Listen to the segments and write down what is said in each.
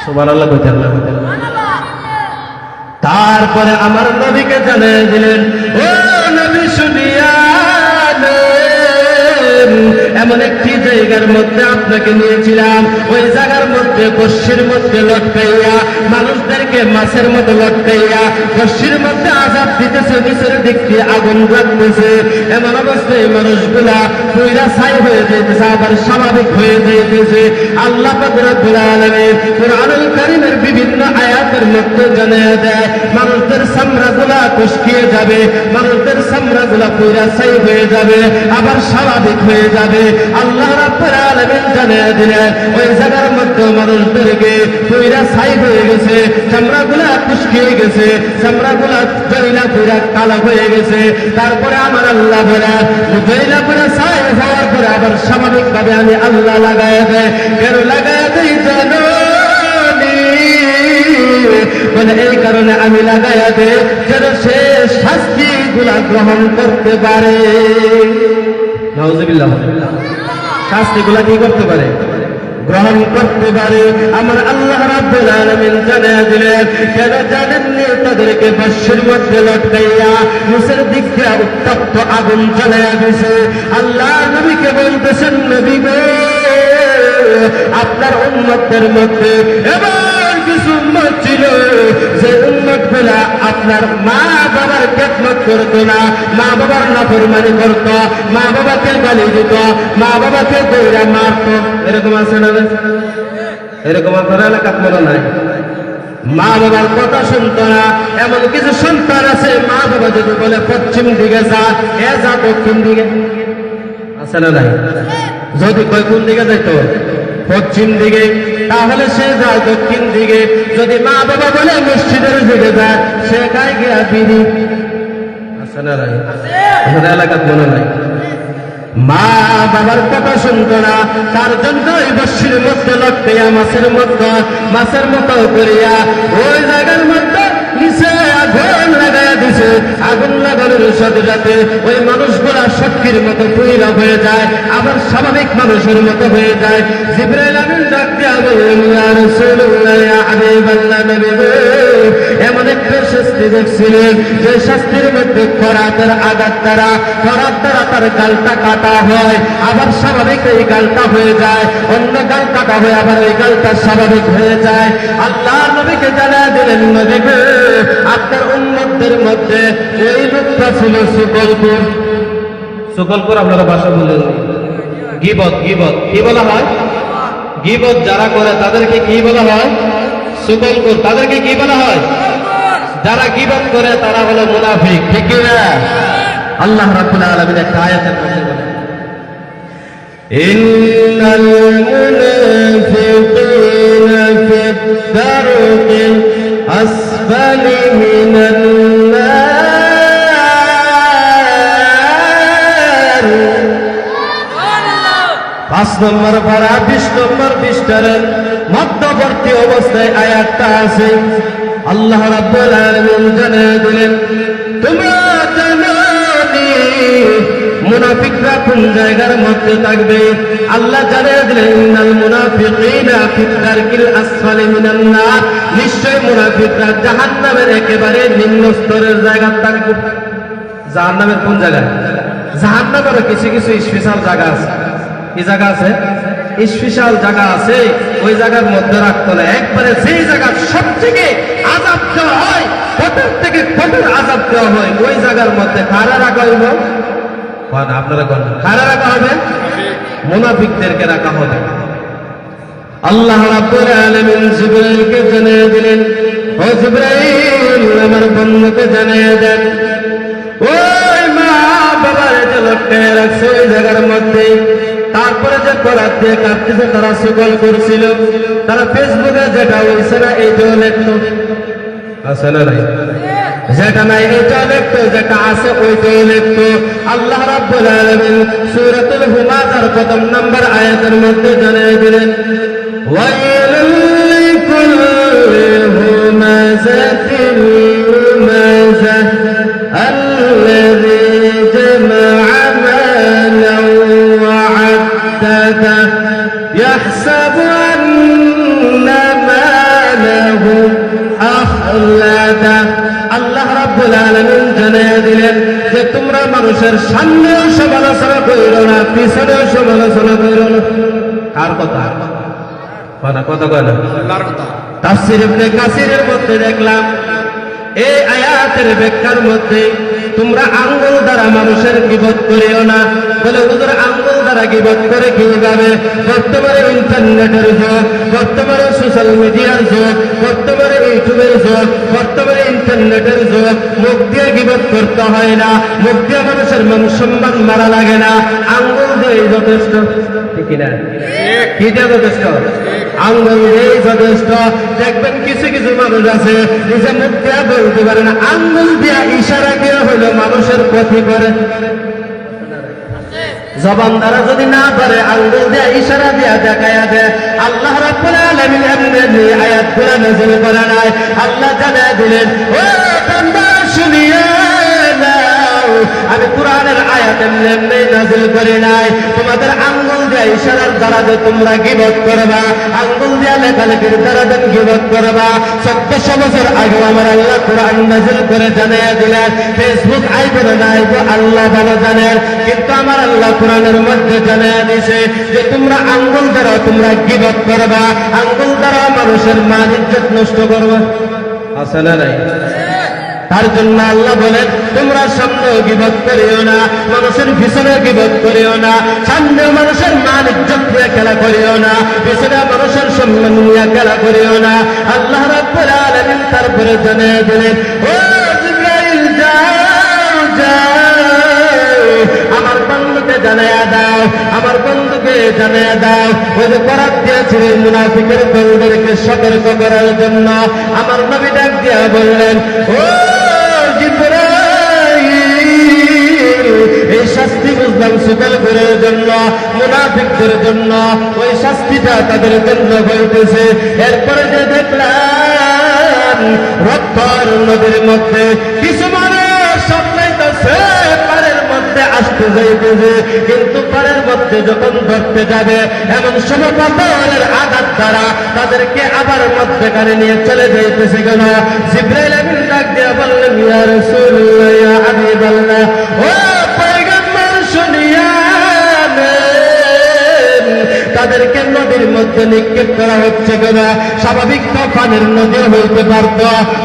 সুবহানাল্লাহ কইতে আল্লাহ। তারপরে আমার নবীকে জানিয়ে দিলেন, ও নবী শুনিয়া এমন একটি জায়গার মধ্যে আপনাকে নিয়েছিলাম, ওই জায়গার মধ্যে বস্যির মধ্যে লটকাইয়া মানুষদেরকে মাছের মতো লটকাইয়া বস্যির মধ্যে আযাব দিতেছে, নিচের দিক দিয়ে আগুন লাগতেছে। এমন অবস্থায় মানুষগুলা পুইরা ছাই হয়ে যাইতেছে, আবার স্বাভাবিক হয়ে যাইতেছে। আল্লাহ পাক রব্বুল আলামিন কুরআনুল কারীমের বিভিন্ন আয়াতের মধ্যে জানিয়ে দেয়, মানুষদের চামড়াগুলা কুঁচকিয়ে যাবে, মানুষদের চামড়াগুলা পুইরা ছাই হয়ে যাবে, আবার স্বাভাবিক হয়ে যাবে। আল্লাহ রাব্বুল আলামিন জানিয়ে দিলেন, ওই জায়গার মধ্যে মানুষদেরকে পুইরা ছাই হয়ে গেছে, চামড়াগুলা কুঁচকিয়ে গেছে, চামড়াগুলা জয়লা পুইরা কালো হয়ে গেছে। তারপরে আমার আল্লাহ বলে, জয়লা পুইরা ছাই হওয়ার পরে আবার স্বাভাবিকভাবে আমি আল্লাহ লাগায় দেয়। কেন লাগায় দেয় জানো? বলে এই কারণে আমি লাগাইয়া দে যেন সে শাস্তি গুলা গ্রহণ করতে পারে। নাউযুবিল্লাহ, শাস্তি গুলা কি করতে পারে? গ্রহণ করতে পারে। আমার আল্লাহ রাব্বুল আলামিন জানিয়ে দিলেন, কেন জানেননি? তাদেরকে বস্যির মধ্যে লটকাইয়া নিচের দিক দিয়ে উত্তপ্ত আগুন জ্বালাইয়া দিছে। আল্লাহ নবীকে বলতেছেন, নবী গো, আপনার উম্মতদের মধ্যে এবার কিছু উম্মত ছিল যে উম্মত গুলা আপনার মা বাবার খেদমত করতো না, মা বাবার নাফরমানি করতো, মা বাবাকে গালি দিত, মা বাবাকে দৌড়া মারতো। এরকম আছে না? এরকম আপনার এলাকাত মনে নাই? মা বাবার কথা শুনতো না। এমন কিছু সন্তান আছে, মা বাবা যদি বলে পশ্চিম দিকে যা, এ যা দক্ষিণ দিকে। আছে না নাই? যদি কয় কোন দিকে যাইতো? পশ্চিম দিকে, তাহলে সে যায় দক্ষিণ দিকে। যদি মা বাবা বলে মসজিদের দিকে যায়, সে গায়ে গিয়া বিড়ি। আছে না নাই? এলাকাত মনে নাই? মা বাবার কথা শুনতো না, তার জন্য ওই বস্যির মধ্যে লটকাইয়া মাছের মতো করিয়া ওই জায়গার মধ্যে নিচে আগুন লাগাইয়া দিছে। আগুন লাগানোর সাথে সাথে ওই মানুষগুলা শক্তির মতো পুইরা হয়ে যায়, আবার স্বাভাবিক মানুষের মতো হয়ে যায়। জিবরাইল আমিন ডাক দিয়া বললেন, ইয়া রাসূলুল্লাহ, ইয়া হাবিবাল্লাহ, নবী গো, এমন একটা শাস্তি দেখছিলেন যে শাস্তির মধ্যে করাতের আঘাত দ্বারা তার গালটা কাটা হয়, আবার স্বাভাবিক এই গালটা হয়ে যায়, অন্য গাল কাটা হয়ে আবার ওই গালটা স্বাভাবিক হয়ে যায়। আল্লাহ নবীকে জানিয়ে দিলেন, নবী গো, আপনার উম্মতদের মধ্যে এই লোকটা ছিল সুকলপুর। সুকলপুর আপনারা ভাষা বলেন গীবত। গীবত কি বলা হয়? গীবত যারা করে তাদেরকে কি বলা হয়? সুকলপুর। তাদেরকে কি বলা হয়? যারা গীবত করে তারা হলো মুনাফিক। ঠিক কি না? আল্লাহ রাব্বুল আলামিন একটা আয়াতের মধ্যে বলেন, ইন্নাল মুনাফিকিনা ফিদ-দারকিল আসফালি মিনান নার। 5 নম্বর পারা 20 নম্বর পৃষ্ঠার মধ্যবর্তী অবস্থায় আয়াতটা আছে। আল্লাহ রাব্বুল আলামিন জানিয়ে দিলেন, তোমরা জানো মুনাফিকরা কোন জায়গার মধ্যে থাকবে। আল্লাহ জানিয়ে দিলেন, ইন্নাল মুনাফিকিনা ফিদ-দারকিল আসফালি মিনান নার। নিশ্চয় মুনাফিকরা জাহান্নামের একেবারে নিম্ন স্তরের জায়গা থাকবে। জাহান্নামের কোন জায়গায়? জাহান্নামের কিছু কিছু স্পেশাল জায়গা আছে। কি জায়গা আছে? স্পেশাল জায়গা আছে, ওই জায়গার মধ্যে রাখতো না। একবারে যেই জায়গা সবথেকে আযাব দেওয়া হয়, কঠোর থেকে কঠোর আযাব দেওয়া হয়, ওই জায়গার মধ্যে কারা রাখা হইব? আপনারা কারা রাখা হবে? মুনাফিকদেরকে রাখা হবে। আল্লাহ রাব্বুল আলামিন জিবরাইলকে জানিয়ে দিলেন, ও জিবরাইল, আমার বন্ধুকে জানিয়ে দেন, ওই মা বাবার যে লটকায় রাখছে ওই জায়গার মধ্যে, তারপরে যে করার দিয়ে কাঁদতেছে, তারা সুকল করছিল, তারা ফেসবুকে যেটা হয়েছে না এইটাও লিখতো। আছে না নাই? যেটা নাই এইটাও লিখতো, যেটা আছে ওইটাও লিখতো। আল্লাহ রাব্বুল আলামিন সূরাতুল হুমাযার 1 নম্বর আয়াতের মধ্যে জানিয়ে দিলেন, ওয়াইলুল লিকুল্লি হুমাযাতিন লুমাযাহ আল্লাযী জামা'a মালান ওয়া 'আদ্দাদাহ ইয়াহসাবু আন্না রাব্বুল আলামিন জানিয়ে দিলেন যে তোমরা মানুষের সামনেও সমালোচনা কইরো না, পিছনেও সমালোচনা কইরো না। কার কথা? কথা কয় না, আল্লাহর কথা। তাফসীর ইবনে কাসিরের মধ্যে দেখলাম এই আয়াতের ব্যাখ্যার মধ্যে তোমরা আঙ্গুল দ্বারা মানুষের গীবত করিও না। বলে হুজুর আঙ্গুল দ্বারা গীবত করে কিভাবে? বর্তমানে ইন্টারনেটের যুগ, বর্তমানে সোশ্যাল মিডিয়ার যুগ, বর্তমানে ইউটিউবের যুগ, বর্তমানে ইন্টারনেটের যুগ। মুখ দিয়ে গীবত করতে হয় না, মুখ দিয়ে মানুষের মান সম্মান মারা লাগে না, আঙ্গুল দিয়ে যথেষ্ট। ঠিক না? কি দিয়ে যথেষ্ট? আঙ্গুল দিয়ে যথেষ্ট। দেখবেন কিছু কিছু মানুষ আছে নিজে মুখ দিয়ে বলতে পারে না, আঙ্গুল দিয়া ইশারা দিয়ে হলো মানুষের ক্ষতি করে। জবান দ্বারা যদি না পারে আঙ্গুল দিয়ে ইশারা দিয়া দেখায়া দেয়। আল্লাহ রাব্বুল আলামিন এমনি আয়াতগুলো নাযিল করে নাই। আল্লাহ জানায় দিলেন, ও বান্দা শুনিয়া নাও, আমি কোরআনের আয়াত এমনি নাযিল করি নাই তোমাদের আঙ্গুল দিয়ে ইশারার দ্বারা যে তোমরা গীবত করবা, আঙ্গুল দিয়ে লেখালেখির দ্বারা যে গীবত করবা। 1400 বছর আগে আমার আল্লাহ কোরআন নাযিল করে জানিয়ে দিলেন। ফেসবুক আইবে না আইবে আল্লাহ ভালো জানেন, কিন্তু আমার আল্লাহ কোরআনের মধ্যে জানিয়ে দিয়েছে যে তোমরা আঙ্গুল দ্বারা তোমরা গীবত করবা, আঙ্গুল দ্বারা মানুষের মান ইজ্জত নষ্ট করবা। আছে না নাই? তার জন্য আল্লাহ বলেন তোমরা সামনে গীবত করিও না, মানুষের পিছনে গীবত করিও না, সামনে মানুষের মান ইজ্জত দিয়ে খেলা করিও না, পিছনে মানুষের সম্মান নিয়ে খেলা করিও না। আল্লাহ রাব্বুল আলামিন তারপরে জানিয়ে দিলেন, ও জিবরাইল যাও যাও, আমার বন্ধুকে জানিয়ে দাও, আমার বন্ধুকে জানিয়ে দাও ওই যে করাত দিয়েছিল মুনাফিকের দলদেরকে সতর্ক করার জন্য। আমার নবী ডাক দিয়া বললেন, ও এই শাস্তি বুঝলাম সুকাল করার জন্য, মুনাফিকদের জন্য ওই শাস্তিটা তাদের জন্য হইতেছে। এরপরে যে দেখলাম রক্তর নদীর মধ্যে কিছু মানুষ সামলাইতেছে, পারের মধ্যে আসতে যাইতেছে, কিন্তু পারের মধ্যে যখন ধরতে যাবে এমন সময় পাথরের আঘাত দ্বারা তাদেরকে আবার মধ্যখানে নিয়ে চলে যাইতেছে। কেন? জিবরাইল আমিন ডাক দিয়ে বললেন, ইয়া রাসূলুল্লাহ, ইয়া হাবিবাল্লাহ, ও পয়গম্বর শুনিয়া নেন, তাদেরকে নদীর মধ্যে নিক্ষেপ করা হচ্ছে। কেন? স্বাভাবিক তো পানির নদী হইতে পারত,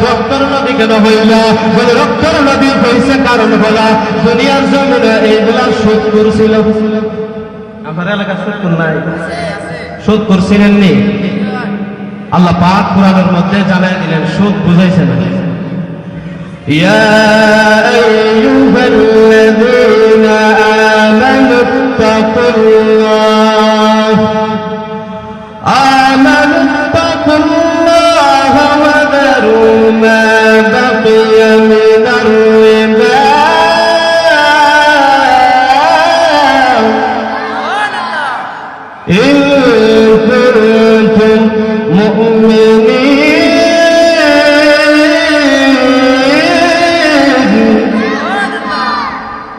রক্তর নদী কেন হইল? বলে রক্তর নদী হয়েছে কারণ হলো দুনিয়ার জমিনে এইগুলা সুদ করছিল। আমার এলাকা সুদ নাই, সুদ করছিলেন নি? আল্লাহ পাক কোরআনের মধ্যে জানাই দিলেন, সুদ বুঝাইছেন। ইয়া আইয়ুহাল্লাযীনা আমানুত্তাকুল্লাহ ওয়া যারু মা বাকিয়া মিনার রিবা ইন কুনতুম মুমিনিন।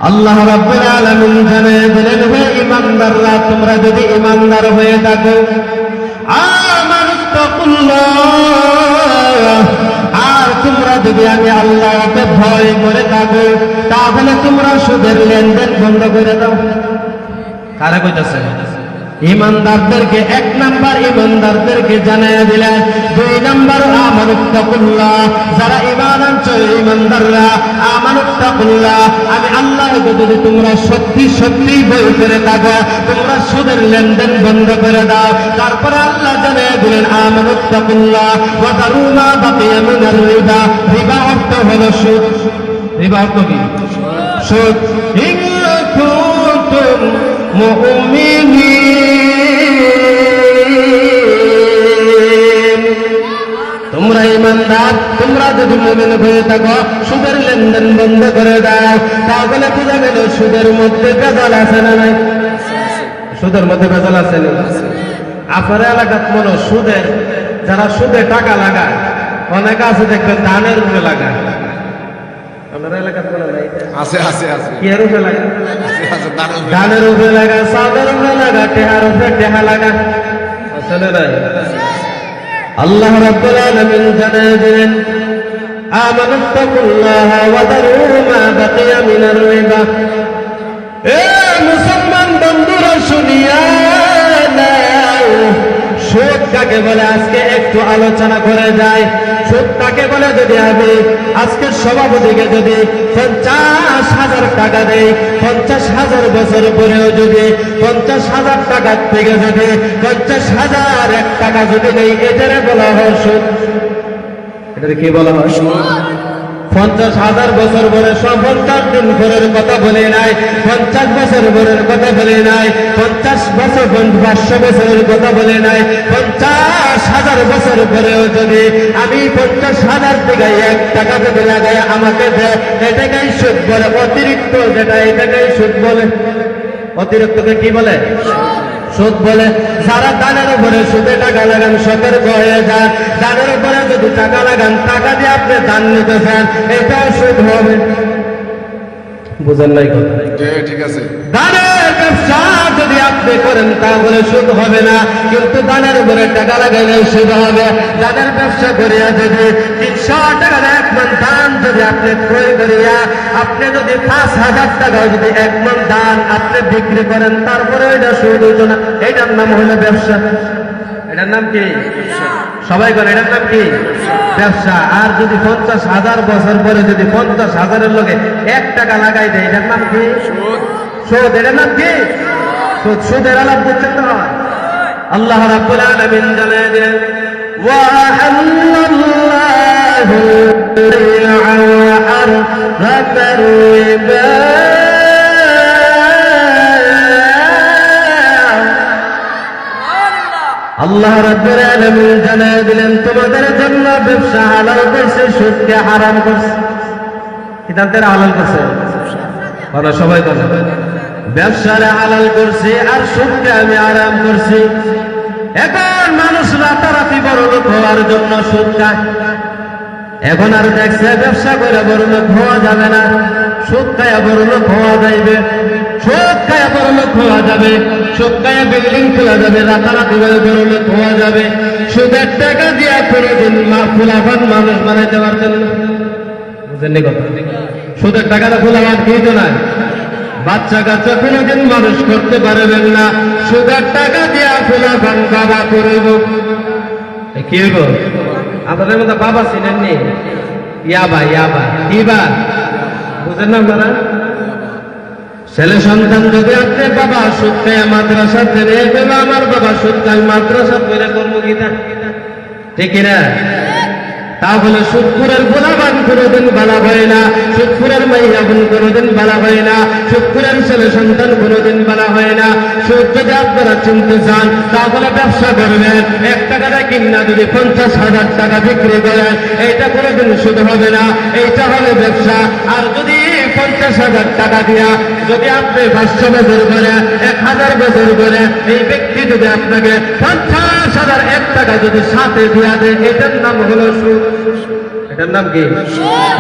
আল্লাহ রাব্বুল আলামিন জানিয়ে দিলেন, হে ঈমানদাররা, তোমরা যদি ঈমানদার হয়ে থাকো, আমানুত্তাকুল্লাহ, আর তোমরা যদি আমি আল্লাহকে ভয় করে থাকো, তাহলে তোমরা সুদের লেনদেন বন্ধ করে দাও। কারা কইতাছে? ঈমানদারদেরকে। 1 নাম্বার ঈমানদারদেরকে জানিয়ে দিলেন। 2 নাম্বার আমানুত্তাকুল্লাহ, যারা ঈমান আনছো ঈমানদাররা, আমানুত্তাকুল্লাহ, আমি আল্লাহকে যদি তোমরা সত্যি সত্যি ভয় করে থাকো, তোমরা সুদের লেনদেন বন্ধ করে দাও। তারপরে আল্লাহ জানিয়ে দিলেন, আমানুত্তাকুল্লাহ ওয়া যারু মা বাকিয়া মিনার রিবা। রিবা অর্থ হলো সুদ। রিবা অর্থ কি? সুদ। ইন কুনতুম মুমিনিন, তোমরা ঈমানদার, তোমরা যদি মুমিন হয়ে থাকো, সুদের লেনদেন বন্ধ করে দাও। তাহলে বোঝা গেল সুদের মধ্যে ভেজাল আছে না নাই? সুদের মধ্যে ভেজাল আছে না? আপনার এলাকাত মনে সুদের, যারা সুদে টাকা লাগায় অনেক আছে, দেখবেন ধানের উপরে লাগায়। আপনার এলাকাত মনে নাই? আছে আছে আছে। কি এর উপরে লাগায়? ধানের উপরে লাগায়, চালের উপরে লাগায়, টেহার উপরে টেহা লাগায়। আছে না নাই? আল্লাহ রাব্বুল আলামিন জানিয়ে দিলেন, আমানু তাকুল্লাহা ওয়া দারু মা বাকিয়া মিনার রিবা। এ মুসলমান বন্ধুরা শুনিয়া নাও, সুদ কাকে বলে আজকে একটু আলোচনা করে যায়। সুদ কাকে বলে যদি আমি আজকের সভাপতিকে যদি 50,000 টাকা দেই, 50,000 বছর পরেও যদি 50,000 টাকার থেকে যদি 50,001 টাকা যদি নেই, এটারে বলা হয় সুদ। এটারে কি বলা হয়? 50,000 বছর পরে 50 দিন পরের কথা বলে নাই, 50 বছর পরের কথা বলে নাই, 50 বছর 500 বছরের কথা বলে নাই। 50,000 বছর পরেও যদি আমি 50,000 থেকে 1 টাকা যদি লাগাই আমাকে দেয়, এটাকেই সুদ বলে। অতিরিক্ত যেটা এটাকেই সুদ বলে। অতিরিক্তকে কি বলে? সুদ বলে। যারা দানের উপরে সুদে টাকা লাগান সতর্ক হয়ে যান। দানের উপরে যদি টাকা লাগান, টাকা দিয়ে আপনি দান নিতে চান, এটাও সুদ হবে। বুঝেন নাই কথা? ঠিক আছে। দানের ব্যবসা যদি আপনি করেন তাহলে সুদ হবে না, কিন্তু দানের উপরে টাকা লাগাইলে সুদ হবে। দানের ব্যবসা করিয়া যদি 300 টাকার 1 মণ দান যদি আপনি ক্রয় করিয়া আপনি যদি 5,000 টাকা যদি 1 মণ দান আপনি বিক্রি করেন, তারপরে এটা সুদ হইতো না। এটার নাম হলো ব্যবসা। এটার নাম কি? সবাই করে এটার নাম কি? ব্যবসা। আর যদি 50,000 বছর পরে যদি 50,000-এর লোকে 1 টাকা লাগাই দেয়, এটার নাম কি? সুদ। এটার নাম কি? সুদ। সুদের আলাপ বুঝছেন তো? আল্লাহ রাব্বুল আলামিন জানায় দিলেন, ওয়া আল্লাহু বাই'a ওয়া হাররামা রিবা। আল্লাহ রাব্বুল আলামিন জানায় দিলেন, তোমাদের জন্য ব্যবসা হালাল করছে, সুদকে হারাম করছে। কিতাবের হালাল করছে, বলো সবাই বলো। ব্যবসারে হালাল করছে আর সুদকে আমি হারাম করছি। এখন মানুষ রাতারাতি বড় লোক হওয়ার জন্য সুদ খায়। এখন আর দেখছে ব্যবসা করে বড় লোক হওয়া যাবে না, সুদ খায়া বড় লোক হওয়া যাইবে। সুদ খায়া বড় লোক হওয়া যাবে, সুদ খায়া বিল্ডিং খোলা যাবে, রাতারাতি বড় লোক হওয়া যাবে। সুদের টাকা দিয়া কোনোদিন ফুলাফান মানুষ বানাইতে পারছেন না। বুঝেননি কথা? সুদের টাকাটা ফুলাফান কি তো না, বাচ্চা কাচ্চা কোনোদিন মানুষ করতে পারবেন না। সুদের টাকা দিয়া ফুলাফান বাবা করব। কি হইব? আপনাদের মধ্যে বাবা ছিলেননি? ইয়াবা ইয়াবা কিবা বুঝেন না আপনারা? ছেলে সন্তান যদি আপনি বাবা সুদ খায় মাদ্রাসা ছেড়ে গেলে, আমার বাবা সুদ খায় মাদ্রাসা করে করবো কিনা? ঠিক না? তাহলে সুদপুরের গোলাবান কোনোদিন বালা হয় না, সুদপুরের মাইয়া বোন কোনোদিন বালা হয় না, সুদপুরের ছেলে সন্তান কোনোদিন বালা হয় না। সুদ যদি আপনারা চিনতে চান তাহলে ব্যবসা করবেন। 1 টাকাটা কিনা যদি 50,000 টাকা বিক্রি করেন, এইটা কোনোদিন সুদ হবে না, এইটা হবে ব্যবসা। আর যদি 50,000 টাকা দিয়া যদি আপনি 500 বছর করে 1000 বছর করে এই ব্যক্তি যদি আপনাকে 50,001 টাকা যদি সাথে দিয়া দেয়, এটার নাম হলো সুদ। এটার নাম কি?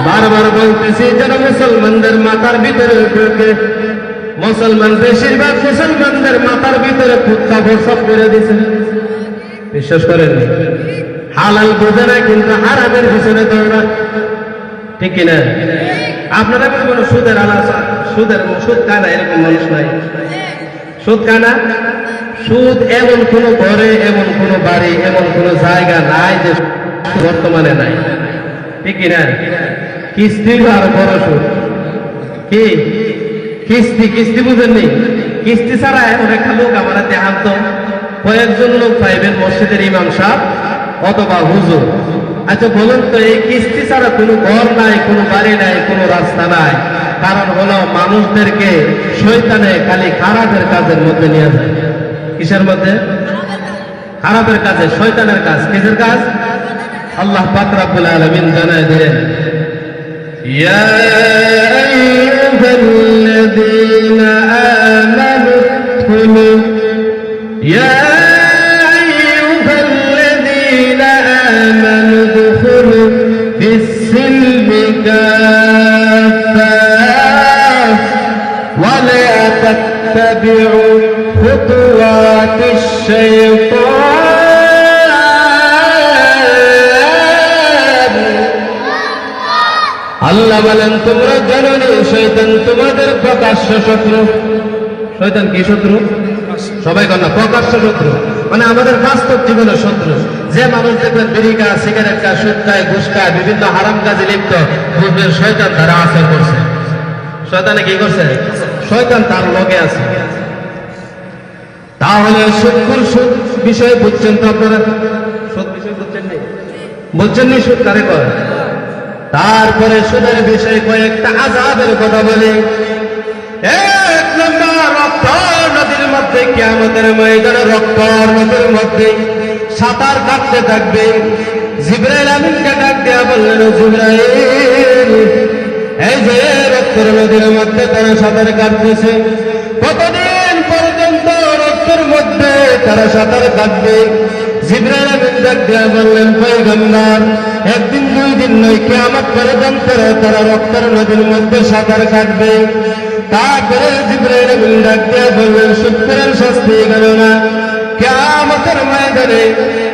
বারবার বলতেছি যেন মুসলমানদের মাথার ভিতরে ঢুকে। মুসলমান বেশিরভাগ মুসলমানদের মাথার ভিতরে কুত্তা বর্ষণ করে দিছে। বিশ্বাস করেন? হালাল বোঝে না কিন্তু হারামের পিছনে দৌড়া। ঠিক কিনা? আপনারা কোনো সুদের আলাদা সুদ কানা এরকম মানুষ নাই। সুদ কানা সুদ এমন কোন ঘরে, এমন কোন বাড়ি, এমন কোন জায়গা নাই যে বর্তমানে নাই। ঠিক কিনা? কিস্তি আর বড় সুদ কি? কিস্তি। কিস্তি বুঝেননি? কিস্তি ছাড়া এমন একটা লোক আমার দেখান তো, কয়েকজন লোক পাইবেন মসজিদের ইমাম সাহেব অথবা হুজুর। আচ্ছা বলুন তো, এই কিস্তি ছাড়া কোনো ঘর নাই, কোনো বাড়ি নাই, কোনো রাস্তা নাই। কারণ হলো মানুষদেরকে শয়তানে খালি খারাপের কাজের মধ্যে নিয়ে যায়। কিসের মধ্যে? খারাপের কাজে, শয়তানের কাজ। কিসের কাজ? আল্লাহ পাক রব্বুল আলামিন জানায় দিলেন, ইয়া আইয়ুহাল্লাযীনা আমানু কুলু, ইয়া আইয়ুহাল্লাযীনা আমানু দুখুলু ফিস-সিলমি কাফা ওয়া লা তাত্তাবিউ খুতুওয়াতিশ শাইতান আল্লাহ বলেন তোমরা জানো না শয়তান তোমাদের প্রকাশ্য শত্রু। শয়তান কি শত্রু? সবাই কর না, প্রকাশ্য শত্রু মানে আমাদের বাস্তব জীবনের শত্রু। যে মানুষ দেখবেন বিড়ি খায়, সিগারেট খায়, সুদ খায়, ঘুষ খায়, বিভিন্ন হারাম কাজে লিপ্ত, বুঝবেন শয়তান তারা আসর করছে। শয়তানে কি করছে? শয়তান তার লগে আছে। তাহলে সুদখোর সুদ বিষয়ে বুঝছেন তো আপনারা? সুদ বিষয় বুঝছেন নি? বুঝছেন নি সুদ কারে কয়? তারপরে সুদের বিষয়ে কয়েকটা আযাবের কথা বলি। এক নম্বর, রক্ত নদীর মধ্যে, কিয়ামতের ময়দানে রক্ত নদীর মধ্যে সাঁতার কাটতে থাকবে। জিবরাইল আমিনকে ডাক দেয়া বললেন, জিবরাইল এই যে রক্তের নদীর মধ্যে তারা সাঁতার কাটতেছে, কতদিন পর্যন্ত রক্তের মধ্যে তারা সাঁতার কাটবে? জিবরাইল আমিন ডাক দেয়া বললেন, পয়গম্বর একদিন দুই দিন নয়, কিয়ামত পর্যন্ত তারা রক্তের নদীর মধ্যে সাঁতার কাটবে। তারপরে জিবরাইল আমিন ডাক দেয়া বললেন, সুদখোরের শাস্তি গেল না। কিয়ামতের ময়দানে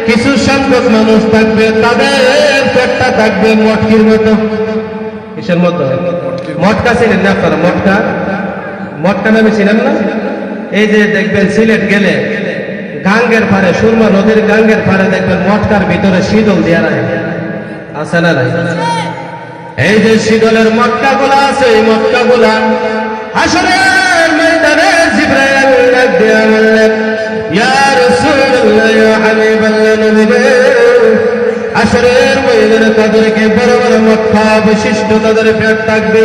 কিছু সংখ্যক মানুষ থাকবে, তাদের পেটটা থাকবে মটকির মতো। কিসের মতো? মটকা চিনেন না আপনারা? মটকা, মটকা নামে চিনেন না? এই যে দেখবেন সিলেট গেলে গাঙ্গের পারে, সুরমা নদীর গাঙ্গের পারে দেখবেন মটকার ভিতরে শীতল দেয়া নাই, আছে না নাই? এই যে শীতলের মটকা গুলা আছে, এই মটকা গুলা হাসরের ময়দানে জিবরাইল ডাক দেয়া বললেন, ইয়া রাসূলুল্লাহ, ইয়া হাবিবাল্লাহ, নবী রে, হাসরের ময়দানে তাদেরকে বড় বড় মটকা বিশিষ্ট তাদের পেট থাকবে।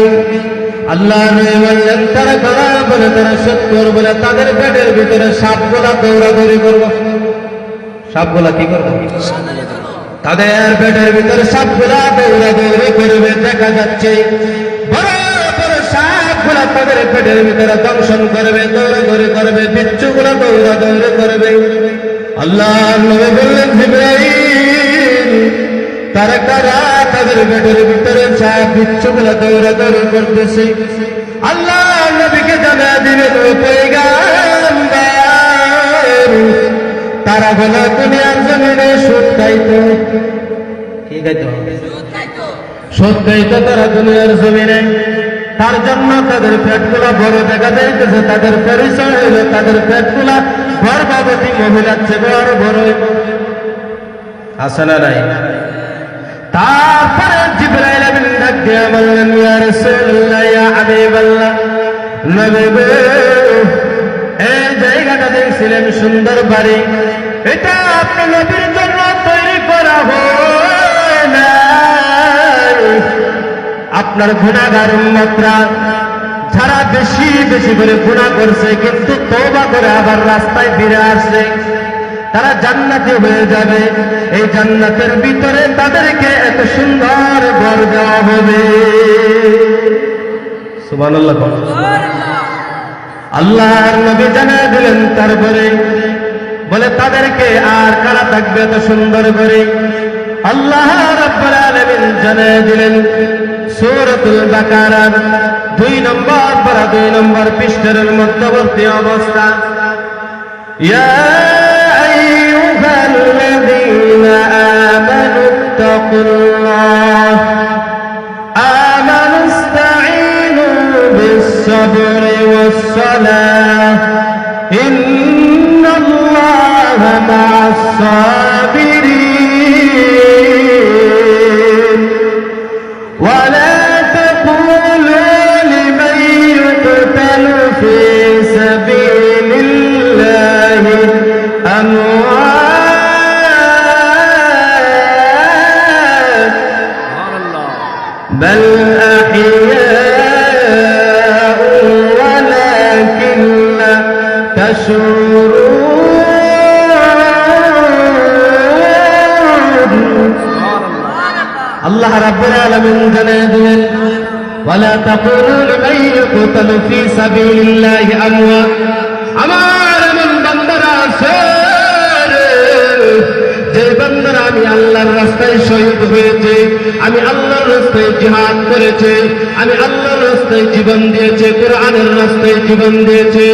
আল্লাহ নবী বললেন, তারা কারা? বলে তারা সুদখোর। বলে তাদের পেটের ভিতরে সাপগুলা দৌড়াদৌড়ি করবো। সাপগুলা কি করবো? তাদের পেটের ভিতরে সাপগুলা দৌড়াদৌড়ি করবে। দেখা যাচ্ছে বড় বড় সাপগুলা তাদের পেটের ভিতরে দংশন করবে, দৌড়াদৌড়ি করবে, বিচ্ছুগুলা দৌড়াদৌড়ি করবে। আল্লাহ নবী বললেন, জিবরাইল তারা কারা? তাদের পেটের ভিতরে সাপ বিচ্ছুগুলা দৌড়াদৌড়ি করতেছে। আল্লাহ নবীকে জানা দিবেন, ও পয়গম্বর তারা হলো দুনিয়ার জমিনে সুদ খাইতো। কি খাইতো? সুদ খাইতো তারা দুনিয়ার জমিনে। তার জন্য তাদের পেটগুলা বড় দেখা যাইতেছে। তাদের পরিচয় হইল তাদের পেটগুলা গর্ভবতী মহিলার চেয়ে বড় বড়। আছে না নাই? তারপরে জিবরাইল আমিন ডাক দিয়া বললেন, ইয়া রাসূলুল্লাহ, ইয়া হাবিবাল্লাহ, নবী গো, এই জায়গাটা দেখছিলেন সুন্দর বাড়ি, এটা আপনার নবীর জন্য তৈরি করা হয় না। আপনার গুনাহগার উম্মতরা যারা বেশি বেশি করে গুনাহ করছে কিন্তু তওবা করে আবার রাস্তায় ফিরে আসছে, তারা জান্নাতি হয়ে যাবে। এই জান্নাতের ভিতরে তাদেরকে এত সুন্দর ঘর দেওয়া হবে। সুবহানাল্লাহ। আল্লাহর নবী জানায় দিলেন। তারপরে বলে তাদেরকে আর কারা থাকবে এত সুন্দর করে? আল্লাহ রাব্বুল আলামিন জানায় দিলেন সূরাতুল বাকারার 2 নম্বর পারা 2 নম্বর পৃষ্ঠার মধ্যবর্তী অবস্থা, ইয়া আইয়ুহাল্লাযীনা আমানুত্তাকুল্লাহ আমানুস্তাঈনু বিস-সাবরি ওয়াস-সালাহ ইন্নাল্লাহা মা'আস-সাবিরিন ওয়া লা তাকুলু লিমান ইউকতালু ফী সাবিলিল্লাহি আমওয়াত বাল আহইয়াউ ওয়ালাকিন লা তাশউরুন। আল্লাহ রাব্বুল আলামিন জানায় দিলেন, ওয়ালা তাকুলু লিমান ইউকতালু ফী সাবিলিল্লাহি আমওয়াত। আমার এমন বান্দারা আছে যে বান্দারা আমি আল্লাহর রাস্তায় শহীদ হয়েছে, আমি আল্লাহর রাস্তায় জিহাদ করেছে, আমি আল্লাহর রাস্তায় জীবন দিয়েছে, কোরআনের রাস্তায় জীবন দিয়েছে,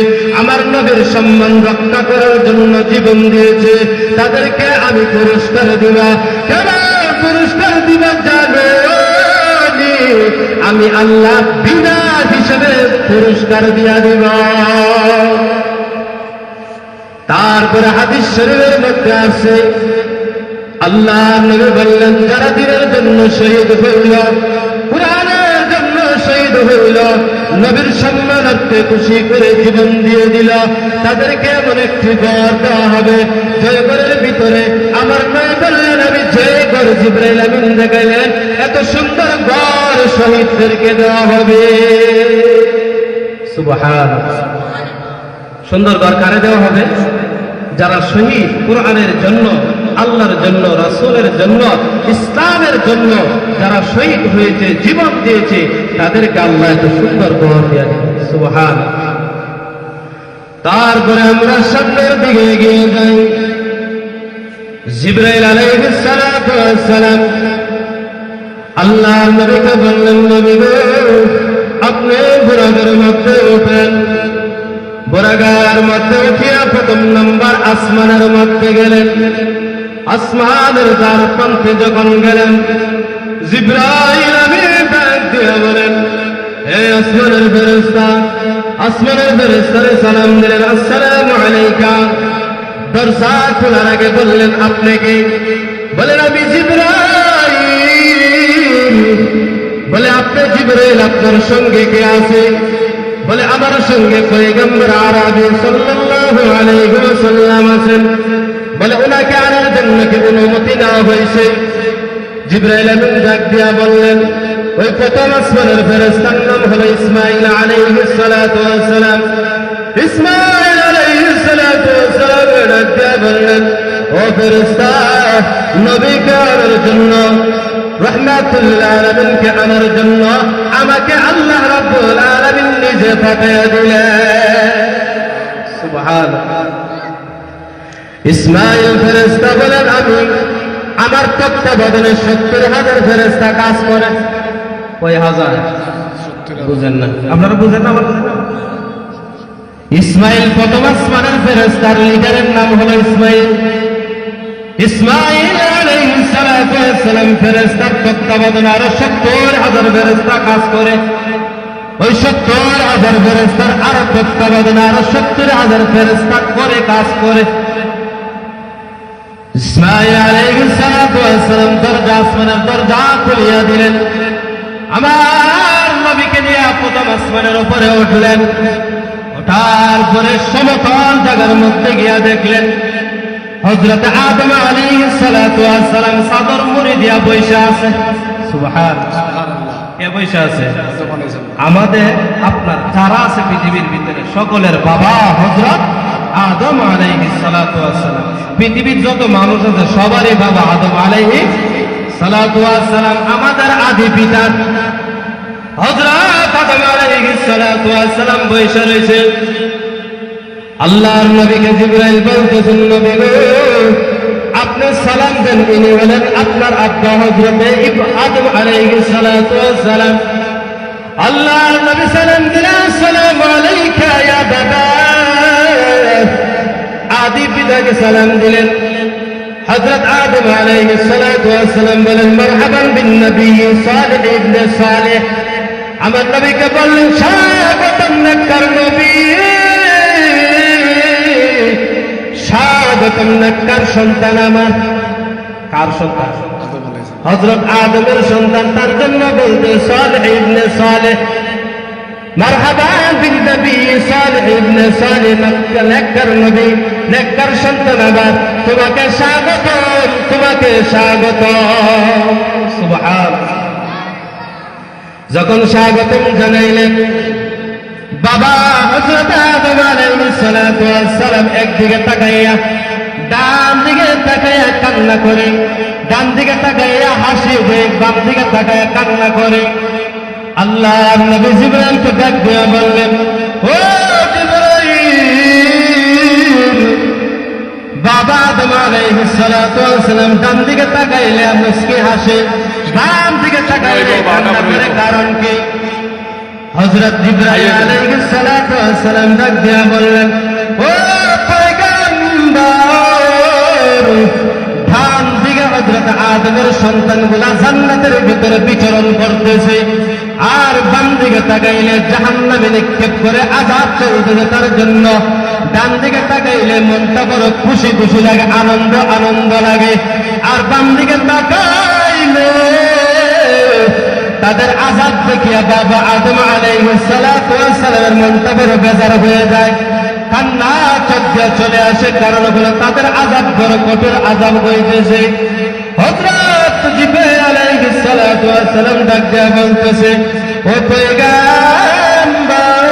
আমার নবীর সম্মান রক্ষা করার জন্য জীবন দিয়েছে, তাদেরকে আমি পুরস্কার দিব। কেন পুরস্কার দিব জানেন? আমি আল্লাহ বিনা হিসেবে পুরস্কার দিয়া দিব। তারপরে হাদিস শরীফের মধ্যে আছে আল্লাহ নবী বললেন, যারা দিনের জন্য শহীদ হইল, কুরআনের জন্য শহীদ হইল, নবীর সম্মানার্থে খুশি করে জীবন দিয়ে দিল, তাদেরকে এমন একটি ঘর দেওয়া হবে, যে ঘরের ভিতরে আমার নবী বললেন, আমি যে ঘর জিবরাইল আমিন দেখাইলেন, এত সুন্দর ঘর শহীদদেরকে দেওয়া হবে। সুবহানাল্লাহ। সুন্দর ঘর কারে দেওয়া হবে? যারা শহীদ কুরআনের জন্য, আল্লাহর জন্য, রাসূলের জন্য, ইসলামের জন্য যারা শহীদ হয়েছে, জীবন দিয়েছে, তাদেরকে আল্লাহ এত সুন্দর ঘর দিয়ে দেন। সুবহানাল্লাহ। তারপরে আমরা সামনের দিকে এগিয়ে যাই। জিবরাইল আলাইহিস সালাতু ওয়াস সালাম আল্লাহ নবীকে বললেন, নবী গো, আপনি বুরাগার মধ্যে ওঠেন। বুরাগার মধ্যে উঠিয়া প্রথম নম্বর আসমানের মধ্যে গেলেন। আসমানের দ্বার প্রান্তে যখন গেলেন, জিবরাইল আমিন ডাক দিয়ে বলেন, হে আসমানের ফেরেশতা, আসমানের ফেরেশতারে সালাম দিলেন, আসসালামু আলাইকা। দরজা খোলার আগে বললেন, আপনি কে? বলেন, আমি জিবরাইল। বলে, আপনি জিবরাইল, আপনার সঙ্গে কে আছে? বলে, আমার সঙ্গে পয়গম্বর আরবি সাল্লাল্লাহু আলাইহি ওয়াসাল্লাম আছেন। বলে, ওনাকে আনার জন্য কি অনুমতি দেওয়া হয়েছে? জিবরাইল আমিন ডাক দিয়া বললেন, ওই প্রথম আসমানের ফেরেশতার নাম হলো ইসমাঈল আলাইহিস সালাতু ওয়াস সালাম। ইসমাঈল আলাইহিস সালাতু ওয়াস সালাম ডাক দিয়া বললেন, ও ফেরেশতা, নবীকে আনার জন্য, রাহমাতুল আলামিনকে আনার জন্য আমাকে আল্লাহ রাব্বুল আলামিন নিজে পাঠিয়ে দিলেন। সুবহানাল্লাহ। ইসমাঈল ফেরেশতা বলেন, আমি আমার তত্ত্বাবধানে ৭০,০০০ ফেরেশতা কাজ করে। কয় হাজার? বুঝেন না আপনারা? বুঝেন না? ইসমাঈল প্রথম আসমানের ফেরেশতার লিডারের নাম হলো ইসমাঈল। ইসমাঈল আলাইহিস সালাতু ওয়াস সালাম ফেরেশতার তত্ত্বাবধানে আরো ৭০,০০০ ফেরেশতা কাজ করে। ওই ৭০,০০০ ফেরেশতার আরো তত্ত্বাবধানে আরো ৭০,০০০ ফেরেশতা করে কাজ করে। ইসমাঈল আলাইহিস সালাতু ওয়াস সালাম দরজা, আসমানের দরজা খুলিয়া দিলেন। আমার নবীকে নিয়ে প্রথম আসমানের উপরে উঠলেন। ওঠার পরে সমতল জায়গার মধ্যে গিয়া দেখলেন হযরত আদম আলাইহিস সালাতু ওয়াস সালাম চাদর মুড়ি দিয়া বসে আছে। সুবহানাল্লাহ। কে বসে আছে? আমাদের আপনার যারা আছে পৃথিবীর ভিতরে সকলের বাবা হযরত আদম আলাইহিস সালাতু ওয়াস সালাম। পৃথিবীর যত মানুষ আছে সবারই বাবা আদম আলাইহিস সালাতু ওয়াস সালাম। আমাদের আদি পিতা হযরত আদম আলাইহিস সালাতু ওয়াস সালাম বসে রয়েছে। আল্লাহর নবীকে জিবরাইল বলতেছেন, নবী গো, আপনি সালাম দেন। ইনি হলেন আপনার আব্বা হযরত আদম আলাইহিস সালাতু ওয়াস সালাম। আল্লাহর নবী সালাম দিলেন, আসসালামু আলাইকা ইয়া বাবা। আদি পিতাকে সালাম দিলেন। হযরত আদম আলাইহিস সালাতু ওয়াস সালাম বলেন, মারহাবান বিন নবী সালিহ ইবনে সালিহ। আমার নবীকে বললেন, স্বাগতম নেককার নবী, স্বাগতম নেককার সন্তান আমার। কার সন্তান? হযরত আদমের সন্তান, তার জন্য বলতে সালিহ ইবনে সালিহ। মারহাবান বিন নবী সালিহ ইবনে সালিহ, নেককার নবী, নেককার সন্তান আমার, তোমাকে স্বাগতম, তোমাকে স্বাগতম। সুবহানাল্লাহ। যখন স্বাগতম জানাইলেন, বাবা হযরত আদম আলাইহিস সালাতু ওয়াস সালাম একদিকে তাকাইয়া, ডান দিকে তাকাইয়া কান্না করে, ডান দিকে তাকাইয়া হাসি দেয়, বাম দিকে তাকাইয়া কান্না করে। আল্লাহর নবী জিবরাইলকে ডাক দিয়ে বললেন, ও জিবরাইল, বাবা আদম আলাইহিস সালাতু ওয়াস সালাম ডান দিকে তাকাইলে মুস্কি হাসে, বাম দিকে তাকাইলে কান্না করে, কারণ কি? হযরত জিবরাইল আলাইহিস সালাতু ওয়াস সালাম ডাক দিয়ে বললেন, ও পয়গম্বর, ডান দিকে হযরত আদমের সন্তানগুলা জান্নাতের ভিতরে বিচরণ করতেছে, আর বাম দিকে তাকাইলে জাহান্নামে নিক্ষেপ করে আযাব চলতেছে তার জন্য। ডান দিকে তাকাইলে মনটা বড় খুশি খুশি লাগে, আনন্দ আনন্দ লাগে। আর বাম দিকে তাকাইলে তাদের আযাব দেখিয়া বাবা আদম আলাইহিস সালাতু ওয়াস সালামের মনটা বড় বেজার হয়ে যায়, কান্না চোখে চলে আসে। কারণ হলো তাদের আযাব বড় কঠোর আযাব হইতেছে। হযরত জিবরাইল আলাইহিস সালাতু ওয়াস সালাম ডাক দিয়া বলতেছে, ও পয়গম্বর